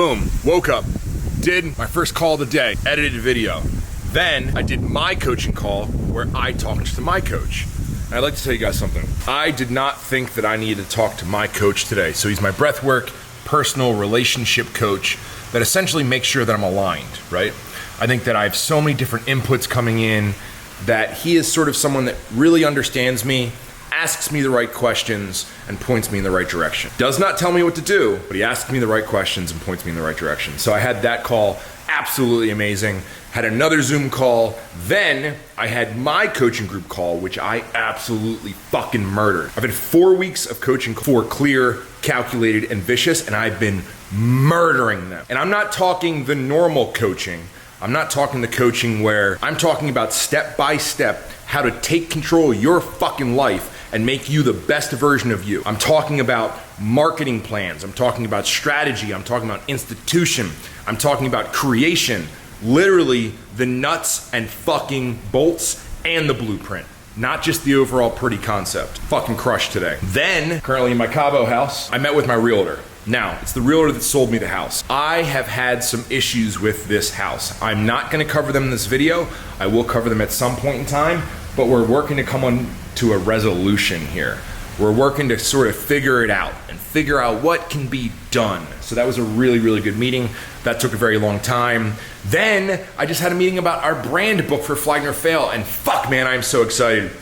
Boom, woke up, did my first call of the day, edited a video. Then I did my coaching call where I talked to my coach. And I'd like to tell you guys something. I did not think that I needed to talk to my coach today. So he's my breathwork, personal relationship coach that essentially makes sure that I'm aligned, right? I think that I have so many different inputs coming in that he is sort of someone that really understands me, asks me the right questions, and points me in the right direction. Does not tell me what to do, but he asks me the right questions and points me in the right direction. So I had that call, absolutely amazing. Had another Zoom call. Then I had my coaching group call, which I absolutely fucking murdered. I've had 4 weeks of coaching for Clear, Calculated, and Vicious, and I've been murdering them. And I'm not talking the normal coaching. I'm not talking the coaching where I'm talking about step by step how to take control of your fucking life and make you the best version of you. I'm talking about marketing plans. I'm talking about strategy. I'm talking about institution. I'm talking about creation. Literally the nuts and fucking bolts and the blueprint. Not just the overall pretty concept. Fucking crushed today. Then, currently in my Cabo house, I met with my realtor. Now, it's the realtor that sold me the house. I have had some issues with this house. I'm not gonna cover them in this video. I will cover them at some point in time, but we're working to come on to a resolution here. We're working to sort of figure it out and figure out what can be done. So that was a really, really good meeting. That took a very long time. Then I just had a meeting about our brand book for Flagner Fail, and fuck man, I'm so excited.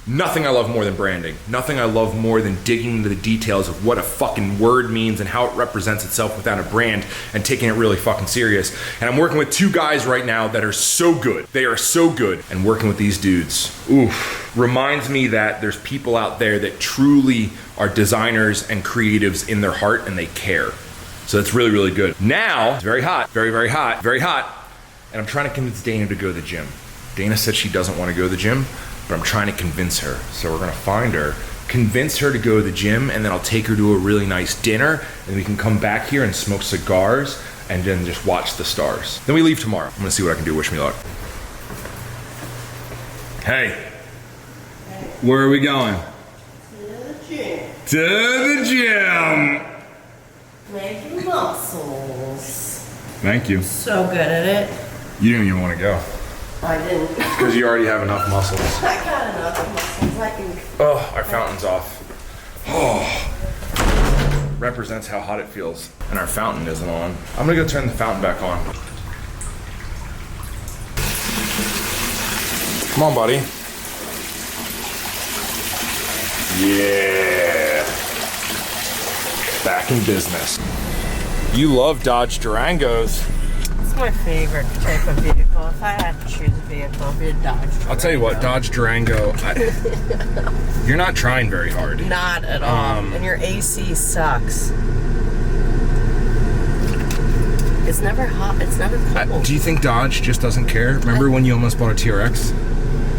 Nothing I love more than branding. Nothing I love more than digging into the details of what a fucking word means and how it represents itself without a brand and taking it really fucking serious. And I'm working with two guys right now that are so good. They are so good. And working with these dudes, reminds me that there's people out there that truly are designers and creatives in their heart and they care. So that's really, really good. Now, it's very hot, very, very hot, very hot. And I'm trying to convince Dana to go to the gym. Dana said she doesn't want to go to the gym, but I'm trying to convince her. So we're gonna find her, convince her to go to the gym, and then I'll take her to a really nice dinner, and we can come back here and smoke cigars, and then just watch the stars. Then we leave tomorrow. I'm gonna see what I can do. Wish me luck. Hey, where are we going? To the gym. To the gym. Making muscles. Thank you. So good at it. You didn't even want to go. I didn't. Because you already have enough muscles. I got enough muscles. I can. Oh, our fountain's off. Oh, represents how hot it feels. And our fountain isn't on. I'm gonna go turn the fountain back on. Come on, buddy. Yeah. Back in business. You love Dodge Durangos. It's my favorite type of vehicle. If I had to choose a vehicle, it'd be a Dodge Durango. I'll tell you what, Dodge Durango, you're not trying very hard. Not at all. And your AC sucks. It's never hot. It's never cold. Do you think Dodge just doesn't care? Remember when you almost bought a TRX?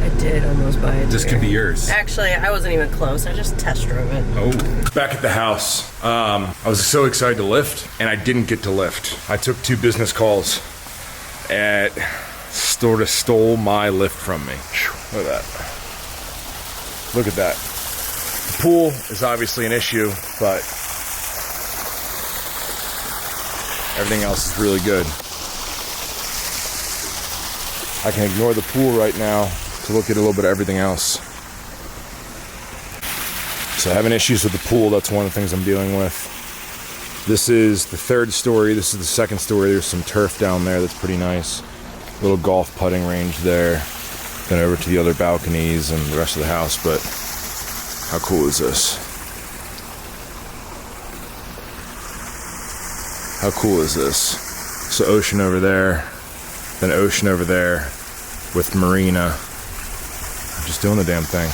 I did almost buy it. This could be yours. Actually, I wasn't even close. I just test drove it. Oh. Back at the house. I was so excited to lift, and I didn't get to lift. I took 2 business calls and sort of stole my lift from me. Look at that. Look at that. The pool is obviously an issue, but everything else is really good. I can ignore the pool right now to look at a little bit of everything else. So having issues with the pool, that's one of the things I'm dealing with. This is the 3rd story. This is the 2nd story. There's some turf down there that's pretty nice. Little golf putting range there. Then over to the other balconies and the rest of the house. But how cool is this? How cool is this? So ocean over there, then ocean over there with marina. I'm just doing the damn thing.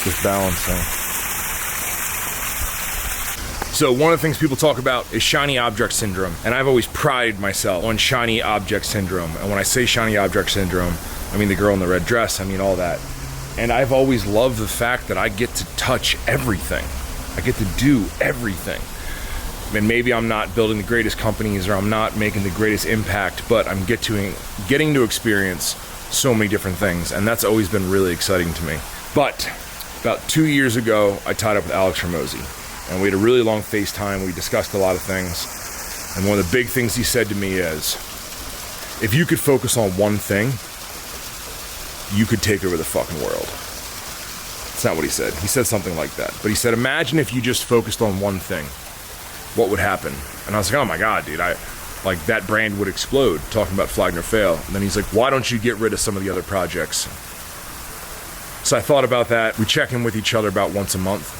Just balancing. So one of the things people talk about is shiny object syndrome. And I've always prided myself on shiny object syndrome. And when I say shiny object syndrome, I mean the girl in the red dress, I mean all that. And I've always loved the fact that I get to touch everything. I get to do everything. And maybe I'm not building the greatest companies or I'm not making the greatest impact, but I'm getting to experience so many different things. And that's always been really exciting to me. But about 2 years ago, I tied up with Alex Ramosi. And we had a really long FaceTime. We discussed a lot of things. And one of the big things he said to me is, if you could focus on one thing, you could take over the fucking world. That's not what he said. He said something like that. But he said, imagine if you just focused on one thing, what would happen? And I was like, oh my God, dude, like that brand would explode, talking about Flagner Fail. And then he's like, why don't you get rid of some of the other projects? So I thought about that. We check in with each other about once a month.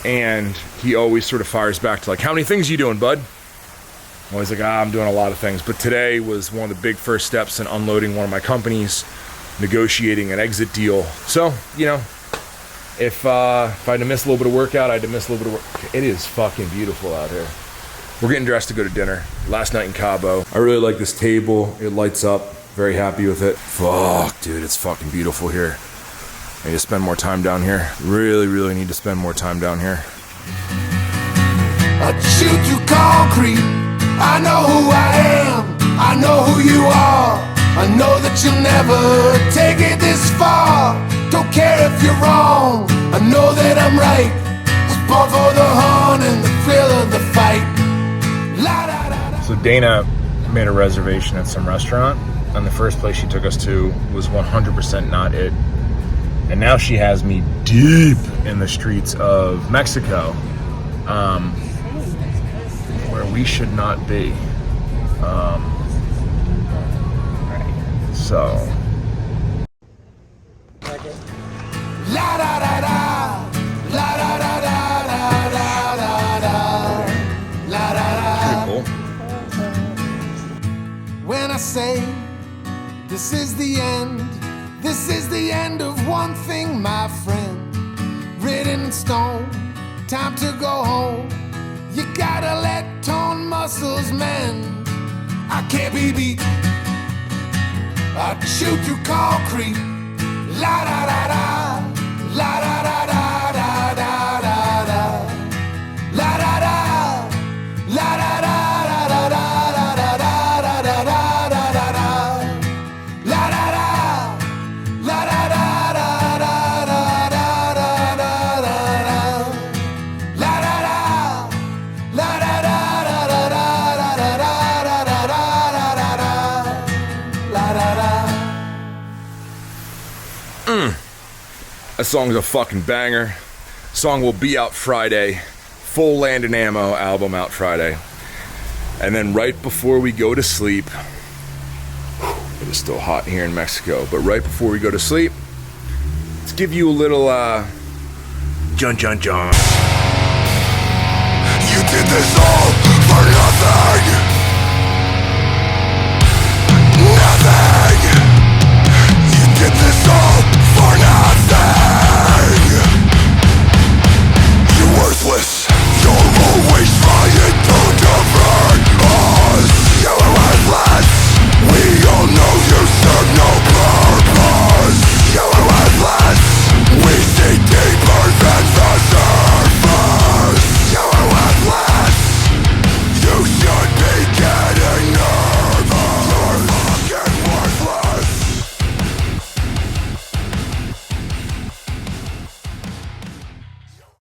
And he always sort of fires back to like, how many things are you doing, bud? I'm always like, I'm doing a lot of things. But today was one of the big first steps in unloading one of my companies, negotiating an exit deal. So, you know, if I had to miss a little bit of workout, I had to miss a little bit of work. It is fucking beautiful out here. We're getting dressed to go to dinner. Last night in Cabo. I really like this table. It lights up. Very happy with it. Fuck, dude, it's fucking beautiful here. I need to spend more time down here. Really, really need to spend more time down here. I shoot through concrete. I know who I am. I know who you are. I know that you'll never take it this far. Don't care if you're wrong. I know that I'm right. Was born for the hunt and the thrill of the fight. La, da, da, da. So Dana made a reservation at some restaurant, and the first place she took us to was 100% not it. And now she has me deep in the streets of Mexico, where we should not be. So. La da da da, la da da da da da da da, la da da. Pretty cool. When I say this is the end of one thing, my friend, written in stone, time to go home. You gotta let torn muscles mend. I can't be beat. I shoot through concrete. La da da da, la da da da da da da da, la da da, la da da da da da da da da da da da da, la da da, la da da da da da da da da da, la da da, la da da da da da da da da da da da, la da da. That song's a fucking banger. Song will be out Friday. Full Land and Ammo album out Friday. And then right before we go to sleep, it is still hot here in Mexico, but right before we go to sleep, let's give you a little Jun Jun Jun. You did this all